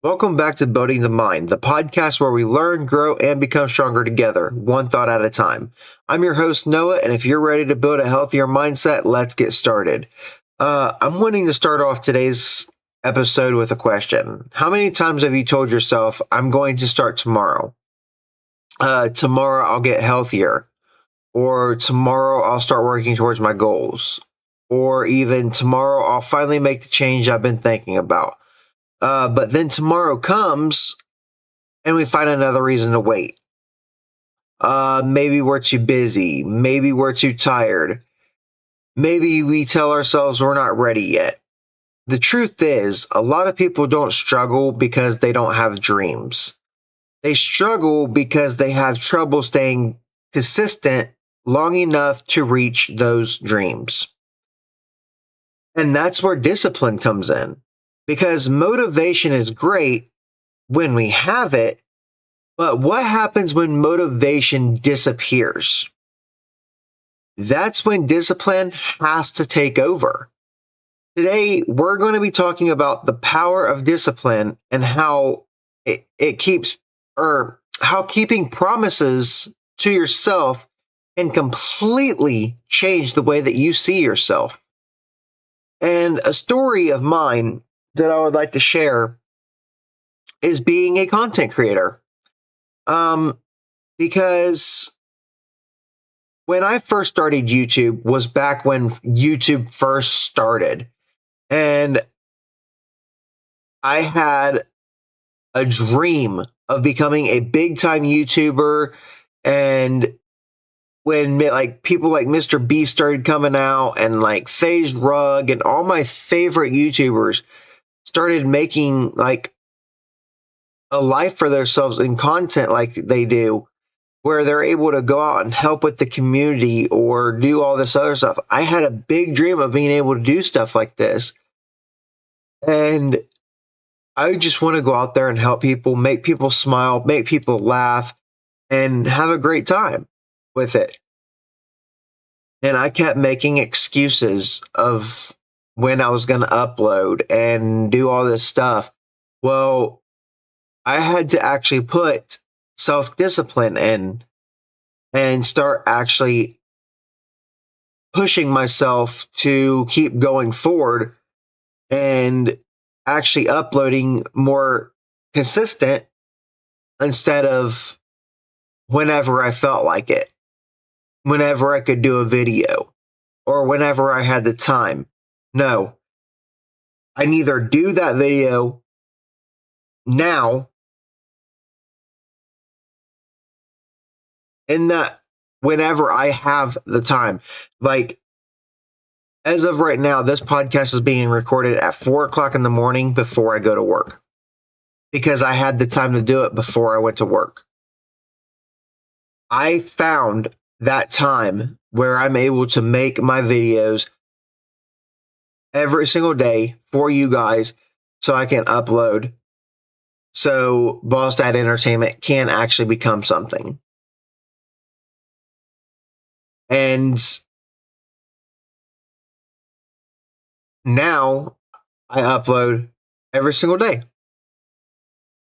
Welcome back to Building the Mind, the podcast where we learn, grow, and become stronger together, one thought at a time. I'm your host, Noah, and if you're ready to build a healthier mindset, let's get started. I'm wanting to start off today's episode with a question. How many times have you told yourself, I'm going to start tomorrow? Tomorrow I'll get healthier. Or tomorrow I'll start working towards my goals. Or even tomorrow I'll finally make the change I've been thinking about. But then tomorrow comes and we find another reason to wait. Maybe we're too busy. Maybe we're too tired. Maybe we tell ourselves we're not ready yet. The truth is, a lot of people don't struggle because they don't have dreams. They struggle because they have trouble staying consistent long enough to reach those dreams. And that's where discipline comes in. Because motivation is great when we have it, but what happens when motivation disappears? That's when discipline has to take over. Today, we're going to be talking about the power of discipline and how it keeps, or how keeping promises to yourself can completely change the way that you see yourself. And a story of mine that I would like to share is being a content creator. Because when I first started YouTube was back when YouTube first started. And I had a dream of becoming a big time YouTuber. And when like people like Mr. Beast started coming out and like FaZe Rug and all my favorite YouTubers started making like a life for themselves in content like they do, where they're able to go out and help with the community or do all this other stuff. I had a big dream of being able to do stuff like this. And I just want to go out there and help people, make people smile, make people laugh, and have a great time with it. And I kept making excuses of when I was going to upload and do all this stuff. Well, I had to actually put self-discipline in and start actually pushing myself to keep going forward and actually uploading more consistent instead of whenever I felt like it, whenever I could do a video or whenever I had the time. No, I neither do that video now and that whenever I have the time. Like, as of right now, this podcast is being recorded at 4 o'clock in the morning before I go to work because I had the time to do it before I went to work. I found that time where I'm able to make my videos every single day for you guys so I can upload so Boss Dad Entertainment can actually become something. And now I upload every single day.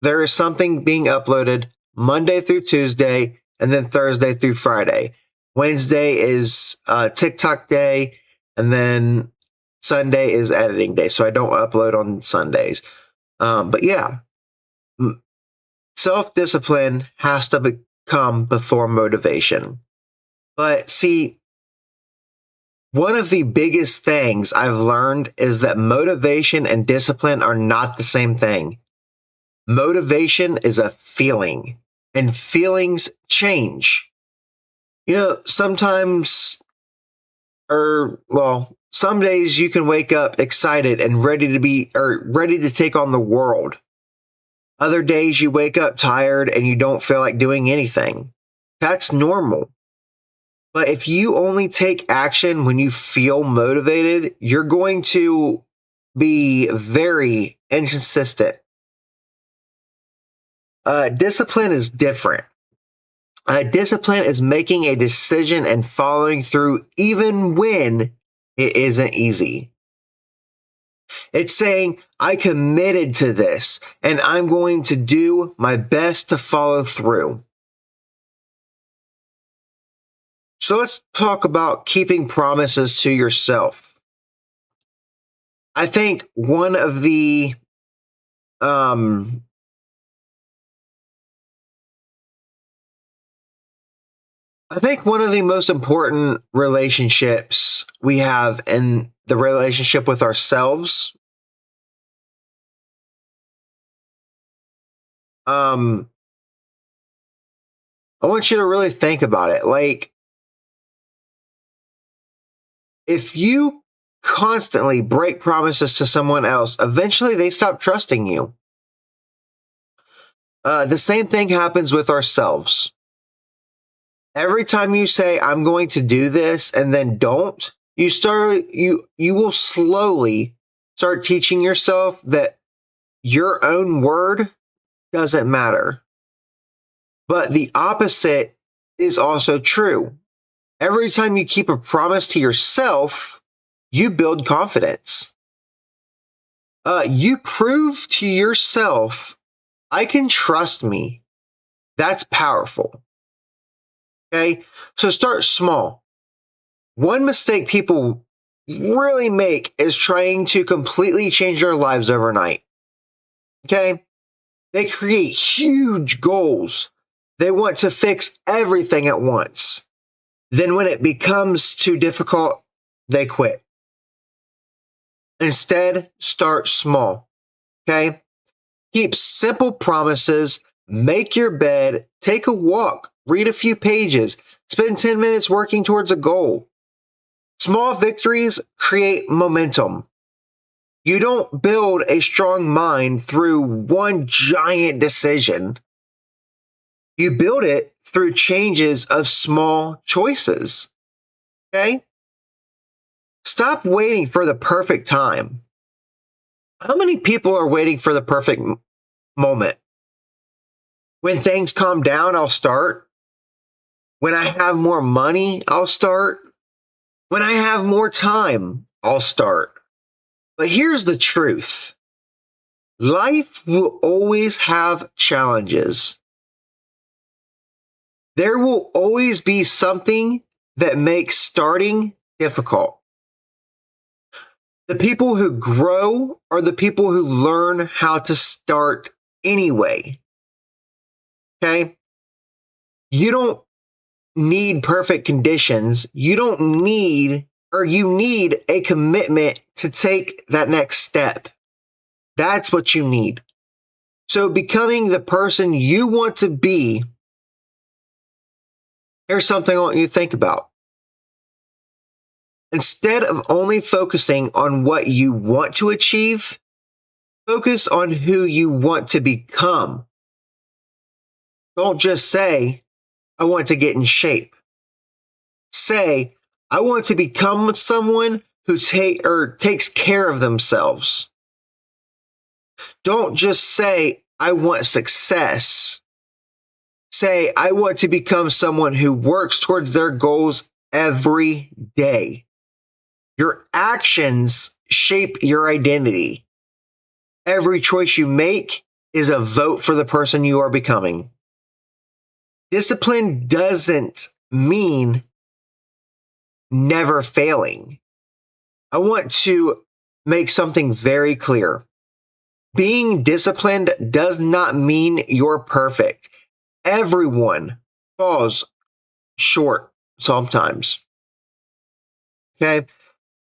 There is something being uploaded Monday through Tuesday and then Thursday through Friday. Wednesday is TikTok day, and then Sunday is editing day. So I don't upload on Sundays. But yeah, self-discipline has to come before motivation. But see, one of the biggest things I've learned is that motivation and discipline are not the same thing. Motivation is a feeling, and feelings change. You know, sometimes, some days you can wake up excited and ready to take on the world. Other days you wake up tired and you don't feel like doing anything. That's normal. But if you only take action when you feel motivated, you're going to be very inconsistent. Discipline is different. Discipline is making a decision and following through even when it isn't easy. It's saying, I committed to this and I'm going to do my best to follow through. So let's talk about keeping promises to yourself. I think one of the um, most important relationships we have in the relationship with ourselves. I want you to really think about it. Like, if you constantly break promises to someone else, eventually they stop trusting you. The same thing happens with ourselves. Every time you say, I'm going to do this, and then don't, you will slowly start teaching yourself that your own word doesn't matter. But the opposite is also true. Every time you keep a promise to yourself, you build confidence. You prove to yourself, I can trust me. That's powerful. Okay, so start small. One mistake people really make is trying to completely change their lives overnight. Okay, they create huge goals. They want to fix everything at once. Then, when it becomes too difficult, they quit. Instead, start small. Okay, keep simple promises. Make your bed, take a walk, read a few pages, spend 10 minutes working towards a goal. Small victories create momentum. You don't build a strong mind through one giant decision. You build it through changes of small choices. Okay? Stop waiting for the perfect time. How many people are waiting for the perfect moment? When things calm down, I'll start. When I have more money, I'll start. When I have more time, I'll start. But here's the truth. Life will always have challenges. There will always be something that makes starting difficult. The people who grow are the people who learn how to start anyway. Okay? You don't need perfect conditions. You need a commitment to take that next step. That's what you need. So becoming the person you want to be, here's something I want you to think about. Instead of only focusing on what you want to achieve, focus on who you want to become. Don't just say, I want to get in shape. Say, I want to become someone who takes care of themselves. Don't just say, I want success. Say, I want to become someone who works towards their goals every day. Your actions shape your identity. Every choice you make is a vote for the person you are becoming. Discipline doesn't mean never failing. I want to make something very clear. Being disciplined does not mean you're perfect. Everyone falls short sometimes. Okay?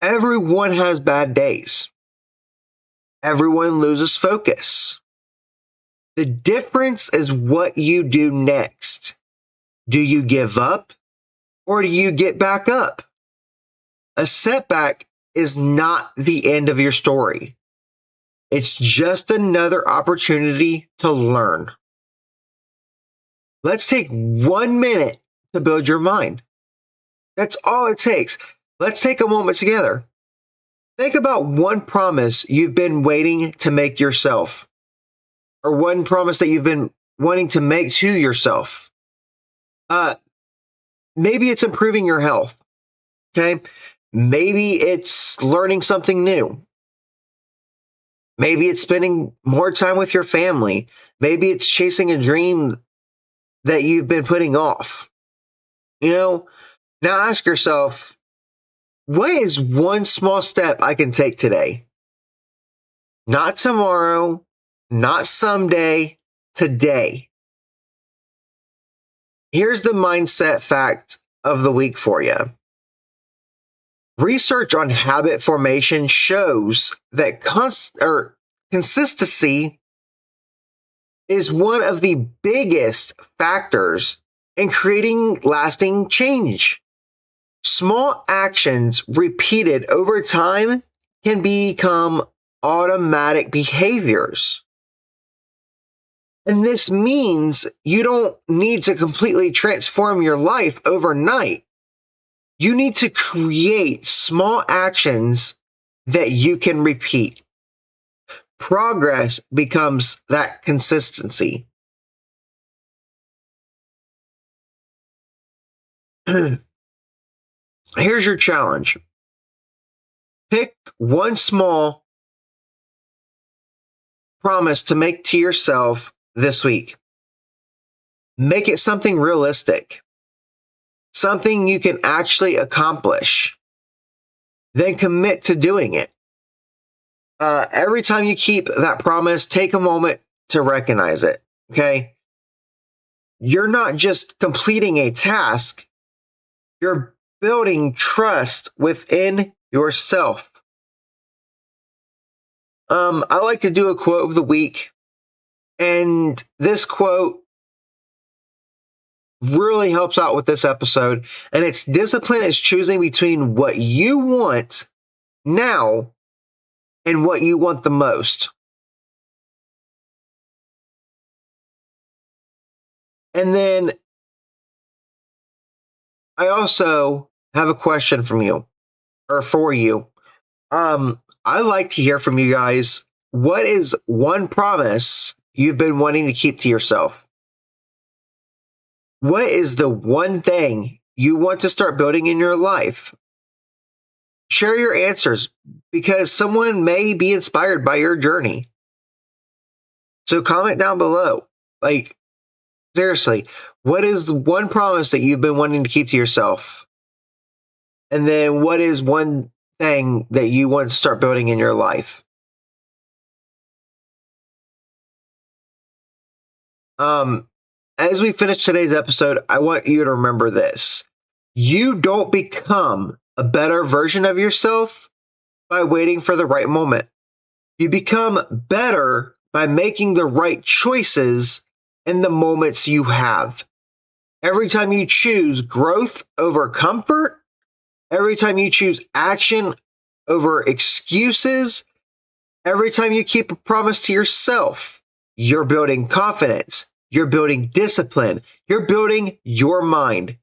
Everyone has bad days. Everyone loses focus. The difference is what you do next. Do you give up or do you get back up? A setback is not the end of your story. It's just another opportunity to learn. Let's take 1 minute to build your mind. That's all it takes. Let's take a moment together. Think about one promise you've been waiting to make yourself, or one promise that you've been wanting to make to yourself. Maybe it's improving your health. Okay. Maybe it's learning something new. Maybe it's spending more time with your family. Maybe it's chasing a dream that you've been putting off. Now ask yourself, what is one small step I can take today? Not tomorrow, not someday, today. Here's the mindset fact of the week for you. Research on habit formation shows that consistency is one of the biggest factors in creating lasting change. Small actions repeated over time can become automatic behaviors. And this means you don't need to completely transform your life overnight. You need to create small actions that you can repeat. Progress becomes that consistency. Here's your challenge. Pick one small promise to make to yourself this week. Make it something realistic, something you can actually accomplish. Then commit to doing it. Every time you keep that promise, take a moment to recognize it. Okay? You're not just completing a task, you're building trust within yourself. I like to do a quote of the week, and this quote really helps out with this episode, and it's discipline is choosing between what you want now and what you want the most. And then I also have a question from you, or for you. I like to hear from you guys. What is one promise you've been wanting to keep to yourself? What is the one thing you want to start building in your life? Share your answers, because someone may be inspired by your journey. So comment down below. Like, seriously, what is the one promise that you've been wanting to keep to yourself? And then what is one thing that you want to start building in your life? As we finish today's episode, I want you to remember this. You don't become a better version of yourself by waiting for the right moment. You become better by making the right choices in the moments you have. Every time you choose growth over comfort, every time you choose action over excuses, every time you keep a promise to yourself, you're building confidence, you're building discipline, you're building your mind.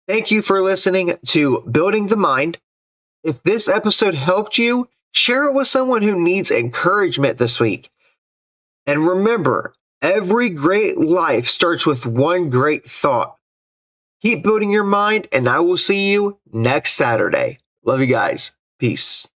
Thank you for listening to Building the Mind. If this episode helped you, share it with someone who needs encouragement this week. And remember, every great life starts with one great thought. Keep building your mind, and I will see you next Saturday. Love you guys. Peace.